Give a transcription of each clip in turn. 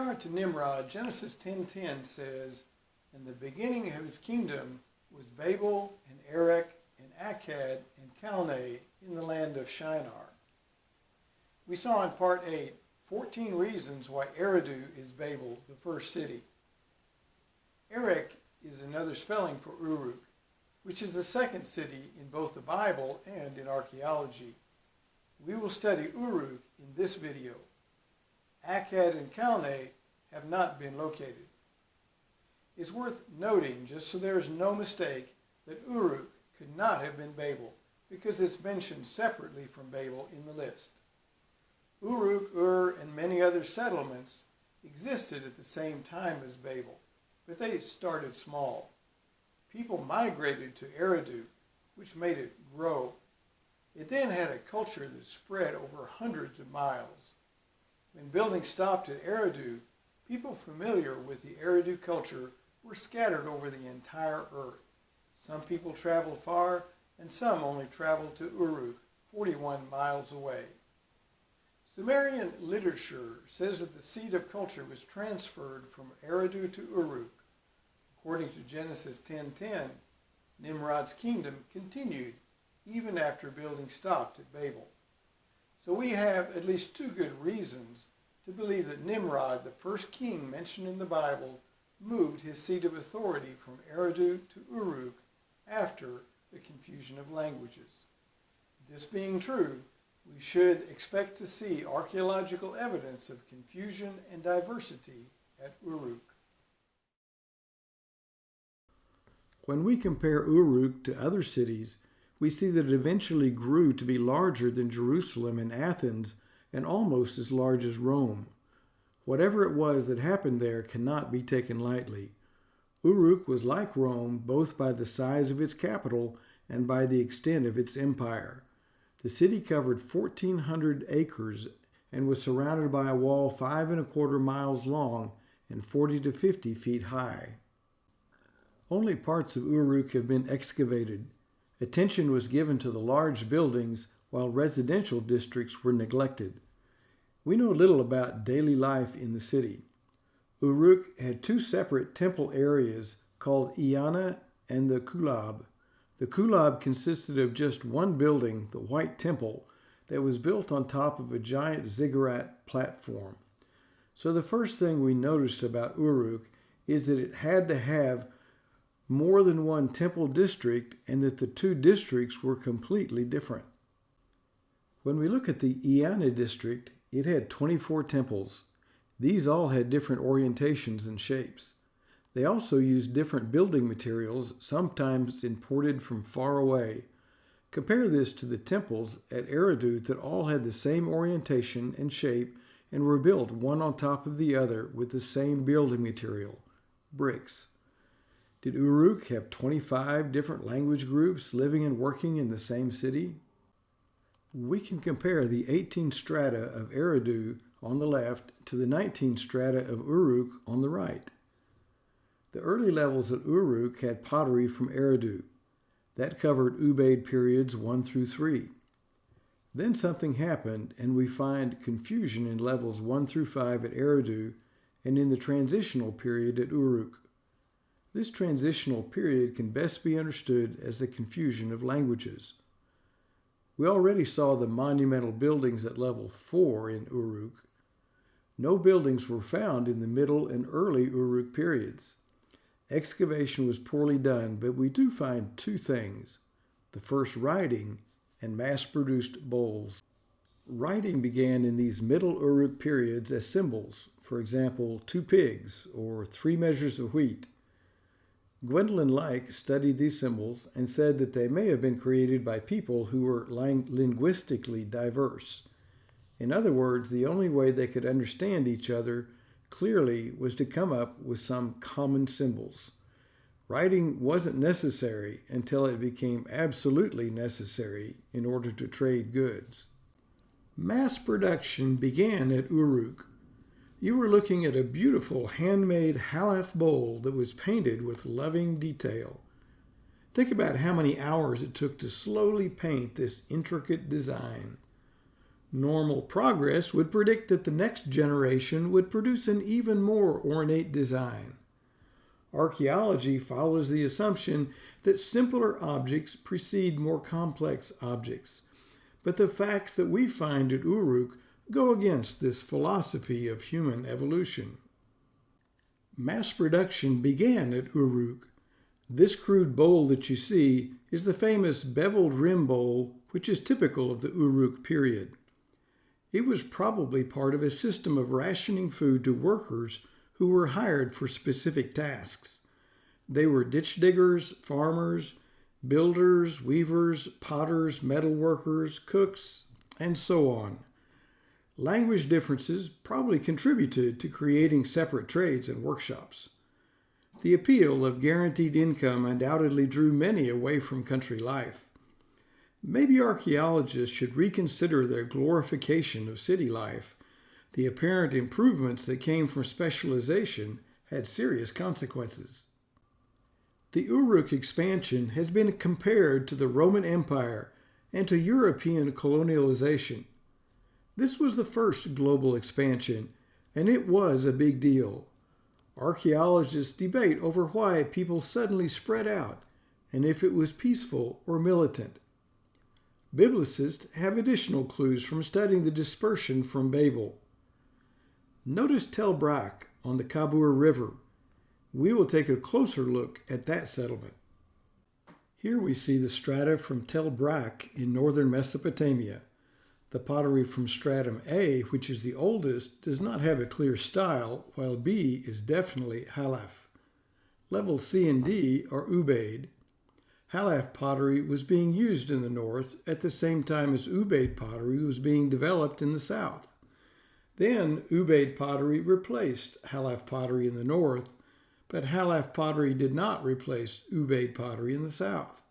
regard to Nimrod, Genesis 10:10 says, "In the beginning of his kingdom was Babel and Erech and Akkad and Calneh in the land of Shinar." We saw in part 8 14 reasons why Eridu is Babel, the first city. Erech is another spelling for Uruk, which is the second city in both the Bible and in archaeology. We will study Uruk in this video. Akkad and Calneh have not been located. It's worth noting, just so there is no mistake, that Uruk could not have been Babel because it's mentioned separately from Babel in the list. Uruk, and many other settlements existed at the same time as Babel, but they started small. People migrated to Eridu, which made it grow. It then had a culture that spread over hundreds of miles. When building stopped at Eridu, people familiar with the Eridu culture were scattered over the entire earth. Some people traveled far, and some only traveled to Uruk, 41 miles away. Sumerian literature says that the seat of culture was transferred from Eridu to Uruk. According to Genesis 10:10, Nimrod's kingdom continued even after building stopped at Babel. So we have at least two good reasons to believe that Nimrod, the first king mentioned in the Bible, moved his seat of authority from Eridu to Uruk after the confusion of languages. This being true, we should expect to see archaeological evidence of confusion and diversity at Uruk. When we compare Uruk to other cities, we see that it eventually grew to be larger than Jerusalem and Athens and almost as large as Rome. Whatever it was that happened there cannot be taken lightly. Uruk was like Rome both by the size of its capital and by the extent of its empire. The city covered 1,400 acres and was surrounded by a wall 5¼ miles long and 40 to 50 feet high. Only parts of Uruk have been excavated. Attention was given to the large buildings while residential districts were neglected. We know little about daily life in the city. Uruk had two separate temple areas called Iana and the Kulab. The Kulab consisted of just one building, the White Temple, that was built on top of a giant ziggurat platform. So the first thing we noticed about Uruk is that it had to have more than one temple district and that the two districts were completely different. When we look at the Iana district, it had 24 temples. These all had different orientations and shapes. They also used different building materials, sometimes imported from far away. Compare this to the temples at Eridu that all had the same orientation and shape and were built one on top of the other with the same building material, bricks. Did Uruk have 25 different language groups living and working in the same city? We can compare the 18 strata of Eridu on the left to the 19 strata of Uruk on the right. The early levels at Uruk had pottery from Eridu. That covered Ubaid periods 1 through 3. Then something happened and we find confusion in levels 1 through 5 at Eridu and in the transitional period at Uruk. This transitional period can best be understood as the confusion of languages. We already saw the monumental buildings at level 4 in Uruk. No buildings were found in the middle and early Uruk periods. Excavation was poorly done, but we do find two things: the first writing and mass-produced bowls. Writing began in these middle Uruk periods as symbols, for example, 2 pigs or 3 measures of wheat. Gwendolyn Like studied these symbols and said that they may have been created by people who were linguistically diverse. In other words, the only way they could understand each other clearly was to come up with some common symbols. Writing wasn't necessary until it became absolutely necessary in order to trade goods. Mass production began at Uruk. You were looking at a beautiful handmade halaf bowl that was painted with loving detail. Think about how many hours it took to slowly paint this intricate design. Normal progress would predict that the next generation would produce an even more ornate design. Archaeology follows the assumption that simpler objects precede more complex objects, but the facts that we find at Uruk go against this philosophy of human evolution. Mass production began at Uruk. This crude bowl that you see is the famous beveled rim bowl, which is typical of the Uruk period. It was probably part of a system of rationing food to workers who were hired for specific tasks. They were ditch diggers, farmers, builders, weavers, potters, metal workers, cooks, and so on. Language differences probably contributed to creating separate trades and workshops. The appeal of guaranteed income undoubtedly drew many away from country life. Maybe archaeologists should reconsider their glorification of city life. The apparent improvements that came from specialization had serious consequences. The Uruk expansion has been compared to the Roman Empire and to European colonialization. This was the first global expansion, and it was a big deal. Archaeologists debate over why people suddenly spread out and if it was peaceful or militant. Biblicists have additional clues from studying the dispersion from Babel. Notice Tell Brak on the Kabur River. We will take a closer look at that settlement. Here we see the strata from Tell Brak in northern Mesopotamia. The pottery from stratum A, which is the oldest, does not have a clear style, while B is definitely halaf. Levels C and D are ubaid. Halaf pottery was being used in the north at the same time as ubaid pottery was being developed in the south. Then ubaid pottery replaced halaf pottery in the north, but halaf pottery did not replace ubaid pottery in the south.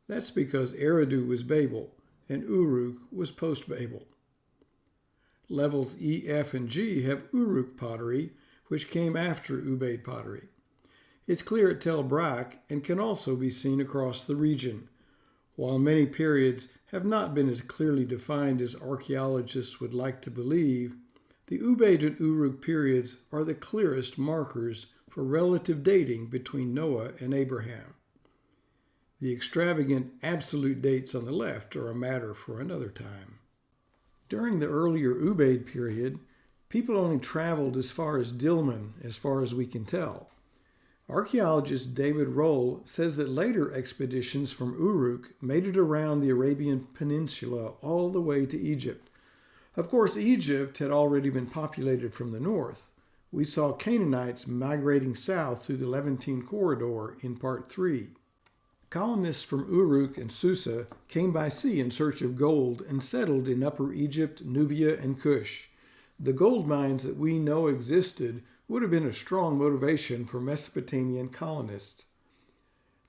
That's because Eridu was Babel and Uruk was post-Babel. Levels E, F, and G have Uruk pottery, which came after ubaid pottery. It's clear at Tell Brak and can also be seen across the region. While many periods have not been as clearly defined as archaeologists would like to believe, the Ubaid and Uruk periods are the clearest markers for relative dating between Noah and Abraham. The extravagant absolute dates on the left are a matter for another time. During the earlier Ubaid period, people only traveled as far as Dilmun, as far as we can tell. Archaeologist David Roll says that later expeditions from Uruk made it around the Arabian Peninsula all the way to Egypt. Of course, Egypt had already been populated from the north. We saw Canaanites migrating south through the Levantine corridor in Part 3. Colonists from Uruk and Susa came by sea in search of gold and settled in Upper Egypt, Nubia, and Kush. The gold mines that we know existed would have been a strong motivation for Mesopotamian colonists.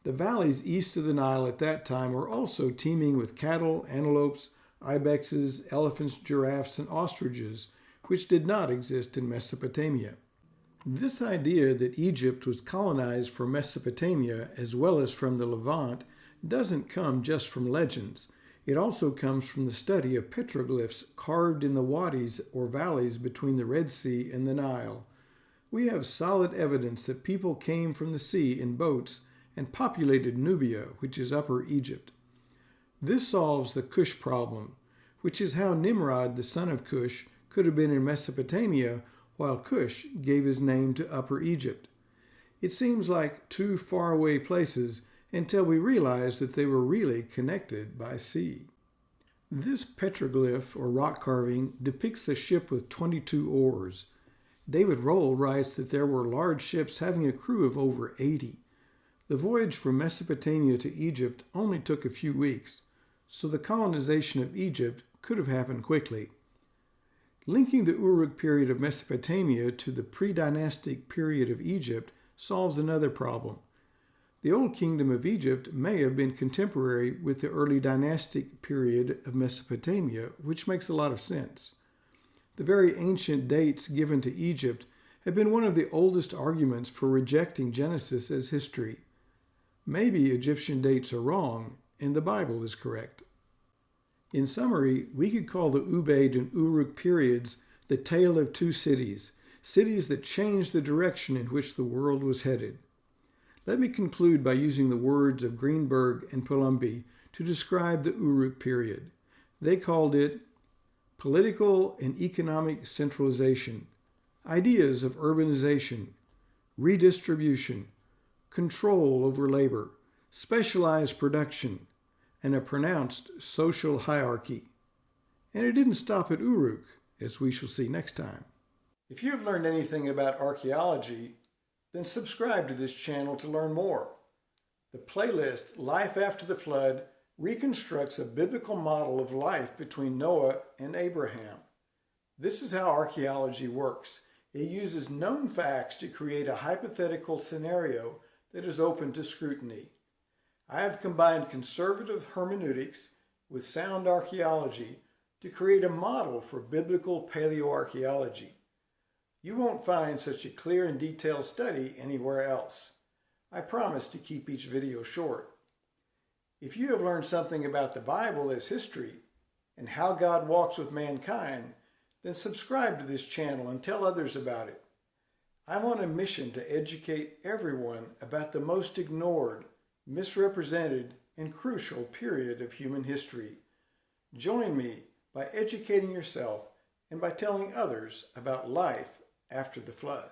The valleys east of the Nile at that time were also teeming with cattle, antelopes, ibexes, elephants, giraffes, and ostriches, which did not exist in Mesopotamia. This idea that Egypt was colonized from Mesopotamia as well as from the Levant doesn't come just from legends. It also comes from the study of petroglyphs carved in the wadis or valleys between the Red Sea and the Nile. We have solid evidence that people came from the sea in boats and populated Nubia, which is Upper Egypt. This solves the Kush problem, which is how Nimrod, the son of Cush, could have been in Mesopotamia while Cush gave his name to Upper Egypt. It seems like two faraway places until we realize that they were really connected by sea. This petroglyph or rock carving depicts a ship with 22 oars. David Roll writes that there were large ships having a crew of over 80. The voyage from Mesopotamia to Egypt only took a few weeks, so the colonization of Egypt could have happened quickly. Linking the Uruk period of Mesopotamia to the pre-dynastic period of Egypt solves another problem. The Old Kingdom of Egypt may have been contemporary with the early dynastic period of Mesopotamia, which makes a lot of sense. The very ancient dates given to Egypt have been one of the oldest arguments for rejecting Genesis as history. Maybe Egyptian dates are wrong and the Bible is correct. In summary, we could call the Ubaid and Uruk periods the tale of two cities, cities that changed the direction in which the world was headed. Let me conclude by using the words of Greenberg and Palumbi to describe the Uruk period. They called it political and economic centralization, ideas of urbanization, redistribution, control over labor, specialized production, and a pronounced social hierarchy. And it didn't stop at Uruk, as we shall see next time. If you have learned anything about archaeology, then subscribe to this channel to learn more. The playlist Life After the Flood reconstructs a biblical model of life between Noah and Abraham. This is how archaeology works. It uses known facts to create a hypothetical scenario that is open to scrutiny. I have combined conservative hermeneutics with sound archaeology to create a model for biblical paleoarchaeology. You won't find such a clear and detailed study anywhere else. I promise to keep each video short. If you have learned something about the Bible as history and how God walks with mankind, then subscribe to this channel and tell others about it. I'm on a mission to educate everyone about the most ignored, misrepresented, and crucial period of human history. Join me by educating yourself and by telling others about life after the flood.